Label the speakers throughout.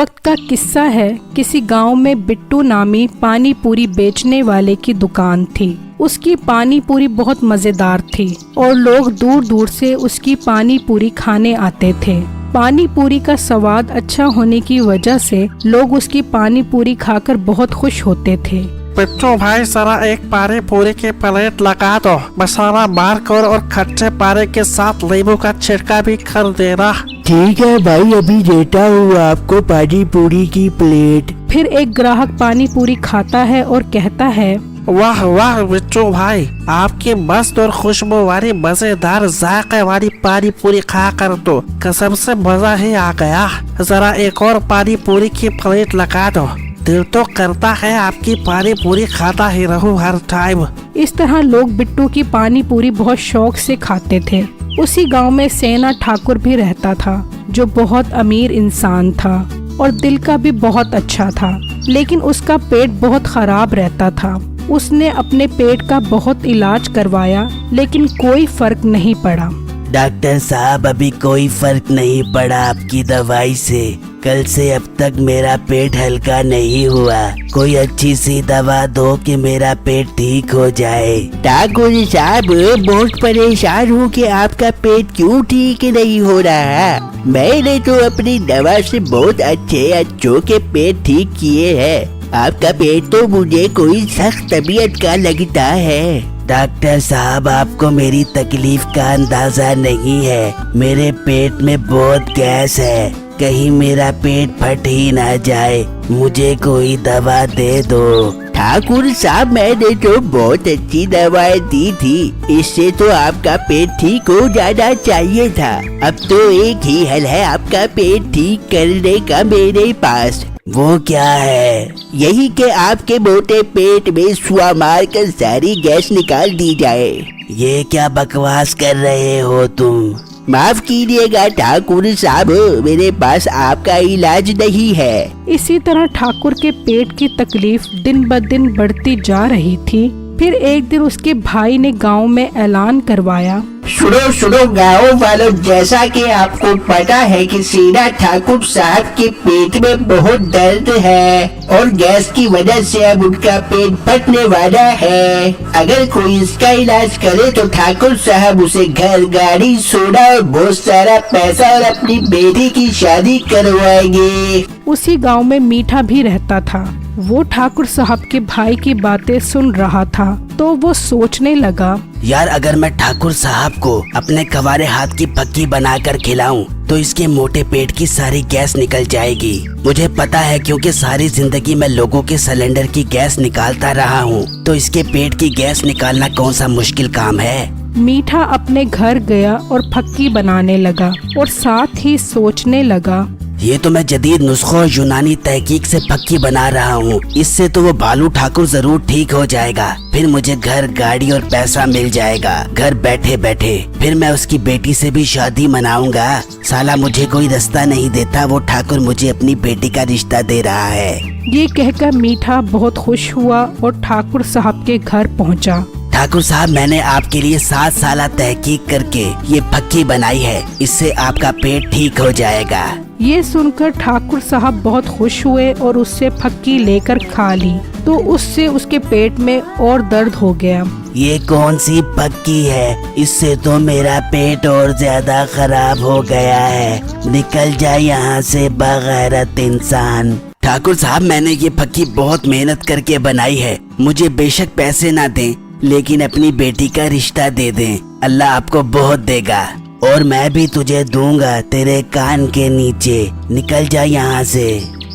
Speaker 1: वक्त का किस्सा है। किसी गांव में बिट्टू नामी पानी पूरी बेचने वाले की दुकान थी। उसकी पानी पूरी बहुत मजेदार थी और लोग दूर दूर से उसकी पानी पूरी खाने आते थे। पानी पूरी का स्वाद अच्छा होने की वजह से लोग उसकी पानी पूरी खाकर बहुत खुश होते थे।
Speaker 2: बिट्टू भाई जरा एक पानी पूरी की प्लेट लगा दो, मसाला मारकर और खट्टे पानी के साथ नींबू का छिड़का भी कर देना।
Speaker 3: ठीक है भाई, अभी देता हूँ आपको पानी पूरी की प्लेट।
Speaker 1: फिर एक ग्राहक पानी पूरी खाता है और कहता है,
Speaker 2: वाह वाह बिट्टू भाई, आपकी मस्त और खुशबू वाली मजेदार जायके वाली पानी पूरी खा कर तो कसम से मजा ही आ गया। जरा एक और पानी पूरी की प्लेट लगा दो। दिल तो करता है आपकी पानी पूरी खाता ही रहूं हर टाइम।
Speaker 1: इस तरह लोग बिट्टू की पानी पूरी बहुत शौक से खाते थे। उसी गांव में सेना ठाकुर भी रहता था, जो बहुत अमीर इंसान था और दिल का भी बहुत अच्छा था, लेकिन उसका पेट बहुत खराब रहता था। उसने अपने पेट का बहुत इलाज करवाया, लेकिन कोई फर्क नहीं पड़ा।
Speaker 3: डॉक्टर साहब, अभी कोई फर्क नहीं पड़ा आपकी दवाई से। कल से अब तक मेरा पेट हल्का नहीं हुआ। कोई अच्छी सी दवा दो कि मेरा पेट ठीक हो जाए। ठाकुर साहब, बहुत परेशान हूँ कि आपका पेट क्यों ठीक नहीं हो रहा। मैंने तो अपनी दवा से बहुत अच्छों के पेट ठीक किए हैं। आपका पेट तो मुझे कोई सख्त तबीयत का लगता है। डॉक्टर साहब, आपको मेरी तकलीफ का अंदाजा नहीं है। मेरे पेट में बहुत गैस है, कहीं मेरा पेट फट ही ना जाए। मुझे कोई दवा दे दो। ठाकुर साहब, मैंने तो बहुत अच्छी दवाएं दी थी, इससे तो आपका पेट ठीक हो जाना चाहिए था। अब तो एक ही हल है आपका पेट ठीक करने का मेरे पास। वो क्या है? यही कि आपके मोटे पेट में सुआ मार कर सारी गैस निकाल दी जाए। ये क्या बकवास कर रहे हो तुम? माफ कीजिएगा ठाकुर साहब, मेरे पास आपका इलाज नहीं है।
Speaker 1: इसी तरह ठाकुर के पेट की तकलीफ दिन ब दिन बढ़ती जा रही थी। फिर एक दिन उसके भाई ने गांव में ऐलान करवाया,
Speaker 3: सुनो गाँव वालों, जैसा कि आपको पता है कि सेना ठाकुर साहब के पेट में बहुत दर्द है और गैस की वजह से अब उनका पेट फटने वाला है। अगर कोई इसका इलाज करे तो ठाकुर साहब उसे घर, गाड़ी, सोना और बहुत सारा पैसा और अपनी बेटी की शादी करवाएंगे।
Speaker 1: उसी गांव में मीठा भी रहता था। वो ठाकुर साहब के भाई की बातें सुन रहा था, तो वो सोचने लगा,
Speaker 3: यार, अगर मैं ठाकुर साहब को अपने कवारे हाथ की पक्की बनाकर खिलाऊं तो इसके मोटे पेट की सारी गैस निकल जाएगी। मुझे पता है, क्योंकि सारी जिंदगी मैं लोगों के सिलेंडर की गैस निकालता रहा हूँ, तो इसके पेट की गैस निकालना कौन सा मुश्किल काम है।
Speaker 1: मीठा अपने घर गया और फक्की बनाने लगा और साथ ही सोचने लगा,
Speaker 3: ये तो मैं जदीद नुस्खों और यूनानी तहकीक से पक्की बना रहा हूँ। इससे तो वो भालू ठाकुर जरूर ठीक हो जाएगा। फिर मुझे घर, गाड़ी और पैसा मिल जाएगा घर बैठे बैठे। फिर मैं उसकी बेटी से भी शादी मनाऊंगा। साला मुझे कोई रास्ता नहीं देता, वो ठाकुर मुझे अपनी बेटी का रिश्ता दे रहा है।
Speaker 1: ये कहकर मीठा बहुत खुश हुआ और ठाकुर साहब के घर पहुँचा।
Speaker 3: ठाकुर साहब, मैंने आपके लिए 7 साल तहकीक करके ये पक्की बनाई है, इससे आपका पेट ठीक हो जाएगा।
Speaker 1: ये सुनकर ठाकुर साहब बहुत खुश हुए और उससे फक्की लेकर खा ली, तो उससे उसके पेट में और दर्द हो गया।
Speaker 3: ये कौन सी पक्की है? इससे तो मेरा पेट और ज्यादा खराब हो गया है। निकल जाए यहाँ से बगैरत इंसान। ठाकुर साहब, मैंने ये पक्की बहुत मेहनत करके बनाई है। मुझे बेशक पैसे ना दें, लेकिन अपनी बेटी का रिश्ता दे दें। अल्लाह आपको बहुत देगा और मैं भी तुझे दूंगा तेरे कान के नीचे। निकल जा यहाँ से।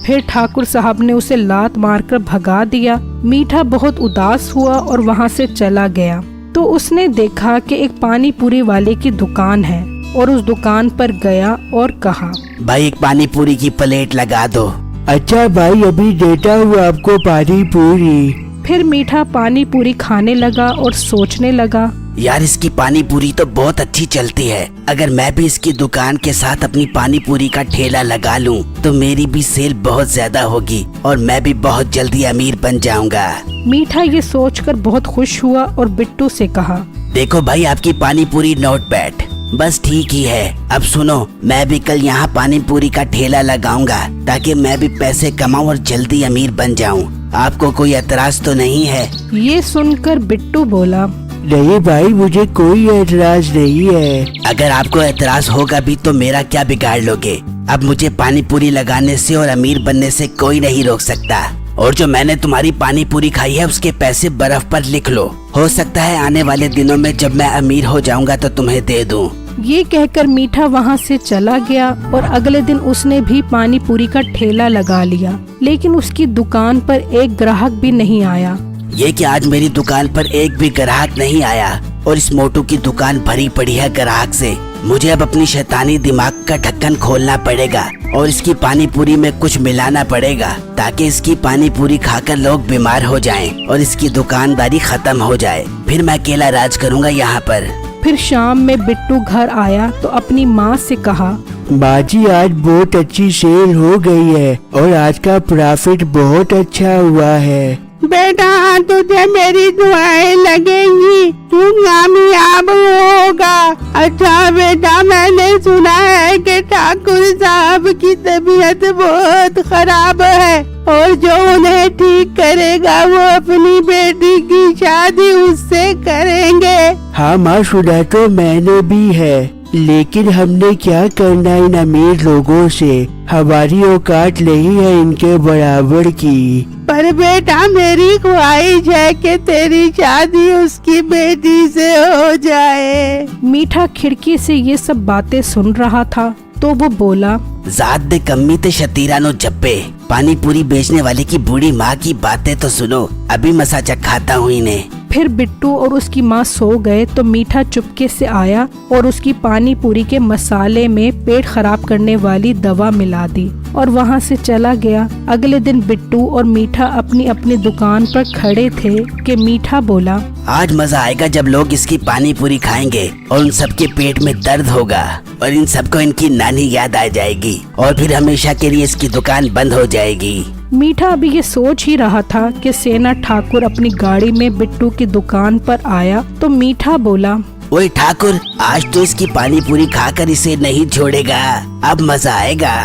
Speaker 1: फिर ठाकुर साहब ने उसे लात मारकर भगा दिया। मीठा बहुत उदास हुआ और वहाँ से चला गया। तो उसने देखा कि एक पानी पूरी वाले की दुकान है और उस दुकान पर गया और कहा,
Speaker 3: भाई, एक पानी पूरी की प्लेट लगा दो।
Speaker 4: अच्छा भाई, अभी देता हूँ आपको पानी पूरी।
Speaker 1: फिर मीठा पानी पूरी खाने लगा और सोचने लगा,
Speaker 3: यार, इसकी पानी पूरी तो बहुत अच्छी चलती है। अगर मैं भी इसकी दुकान के साथ अपनी पानी पूरी का ठेला लगा लूं, तो मेरी भी सेल बहुत ज्यादा होगी और मैं भी बहुत जल्दी अमीर बन जाऊंगा।
Speaker 1: मीठा ये सोचकर बहुत खुश हुआ और बिट्टू से कहा,
Speaker 3: देखो भाई, आपकी पानी पूरी नॉट बैड। बस ठीक ही है। अब सुनो, मैं भी कल यहाँ पानी पूरी का ठेला लगाऊंगा ताकि मैं भी पैसे कमाऊं और जल्दी अमीर बन जाऊं। आपको कोई एतराज तो नहीं है?
Speaker 1: ये सुनकर बिट्टू बोला,
Speaker 4: नहीं भाई, मुझे कोई एतराज नहीं है।
Speaker 3: अगर आपको एतराज होगा भी तो मेरा क्या बिगाड़ लोगे? अब मुझे पानी पूरी लगाने से और अमीर बनने से कोई नहीं रोक सकता। और जो मैंने तुम्हारी पानी पूरी खाई है उसके पैसे बर्फ पर लिख लो। हो सकता है आने वाले दिनों में जब मैं अमीर हो जाऊंगा तो तुम्हें दे दूं।
Speaker 1: ये कहकर मीठा वहाँ से चला गया और अगले दिन उसने भी पानी पूरी का ठेला लगा लिया, लेकिन उसकी दुकान पर एक ग्राहक भी नहीं आया।
Speaker 3: ये कि आज मेरी दुकान पर एक भी ग्राहक नहीं आया और इस मोटू की दुकान भरी पड़ी है ग्राहक से। मुझे अब अपनी शैतानी दिमाग का ढक्कन खोलना पड़ेगा और इसकी पानी पूरी में कुछ मिलाना पड़ेगा ताकि इसकी पानी पूरी खाकर लोग बीमार हो जाएं और इसकी दुकानदारी खत्म हो जाए। फिर मैं अकेला राज करूंगा यहाँ पर।
Speaker 1: फिर शाम में बिट्टू घर आया तो अपनी माँ से कहा,
Speaker 4: माँ जी, आज बहुत अच्छी सेल हो गई है और आज का प्रॉफिट बहुत अच्छा हुआ है।
Speaker 5: बेटा, तुझे मेरी दुआएं लगेंगी, तू कामयाब होगा। अच्छा बेटा, मैंने सुना है कि ठाकुर साहब की तबीयत बहुत खराब है और जो उन्हें ठीक करेगा वो अपनी बेटी की शादी उससे करेंगे।
Speaker 4: हाँ माँ, सुना तो मैंने भी है, लेकिन हमने क्या करना इन अमीर लोगों से। हमारी औकात नहीं है इनके बराबर की।
Speaker 5: पर बेटा, मेरी ख्वाहिश है कि तेरी शादी उसकी बेटी से हो जाए।
Speaker 1: मीठा खिड़की से ये सब बातें सुन रहा था तो वो बोला,
Speaker 3: जात दे कम्मी ते शतीरा नो जप्पे। पानी पूरी बेचने वाले की बूढ़ी माँ की बातें तो सुनो, अभी मसा चखाता हूँ इन्हें।
Speaker 1: फिर बिट्टू और उसकी माँ सो गए तो मीठा चुपके से आया और उसकी पानी पूरी के मसाले में पेट खराब करने वाली दवा मिला दी और वहाँ से चला गया। अगले दिन बिट्टू और मीठा अपनी अपनी दुकान पर खड़े थे कि मीठा बोला,
Speaker 3: आज मजा आएगा जब लोग इसकी पानी पूरी खाएंगे और उन सबके पेट में दर्द होगा और इन सबको इनकी नानी याद आ जाएगी और फिर हमेशा के लिए इसकी दुकान बंद हो जाएगी।
Speaker 1: मीठा अभी ये सोच ही रहा था कि सेना ठाकुर अपनी गाड़ी में बिट्टू की दुकान पर आया तो मीठा बोला,
Speaker 3: ओए ठाकुर, आज तो इसकी पानी पूरी खाकर इसे नहीं छोड़ेगा, अब मजा आएगा।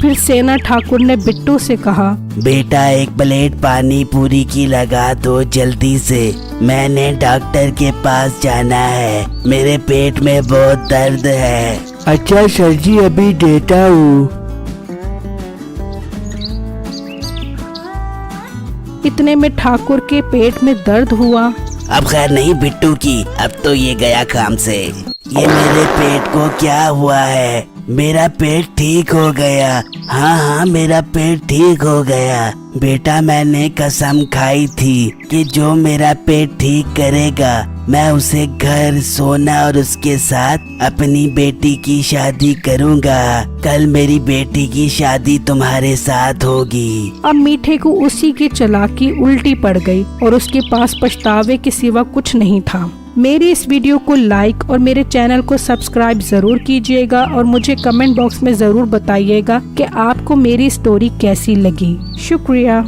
Speaker 1: फिर सेना ठाकुर ने बिट्टू से कहा,
Speaker 3: बेटा, एक प्लेट पानी पूरी की लगा दो जल्दी से, मैंने डॉक्टर के पास जाना है, मेरे पेट में बहुत दर्द है।
Speaker 4: अच्छा सर जी, अभी देता हूँ।
Speaker 1: इतने में ठाकुर के पेट में दर्द हुआ।
Speaker 3: अब खैर नहीं बिट्टू की, अब तो ये गया काम से। ये मेरे पेट को क्या हुआ है? मेरा पेट ठीक हो गया। हाँ, मेरा पेट ठीक हो गया। बेटा, मैंने कसम खाई थी कि जो मेरा पेट ठीक करेगा मैं उसे घर, सोना और उसके साथ अपनी बेटी की शादी करूंगा। कल मेरी बेटी की शादी तुम्हारे साथ होगी।
Speaker 1: अब मीठे को उसी की चालाकी उल्टी पड़ गई और उसके पास पछतावे के सिवा कुछ नहीं था। मेरी इस वीडियो को लाइक और मेरे चैनल को सब्सक्राइब जरूर कीजिएगा और मुझे कमेंट बॉक्स में जरूर बताइएगा कि आपको मेरी स्टोरी कैसी लगी। शुक्रिया।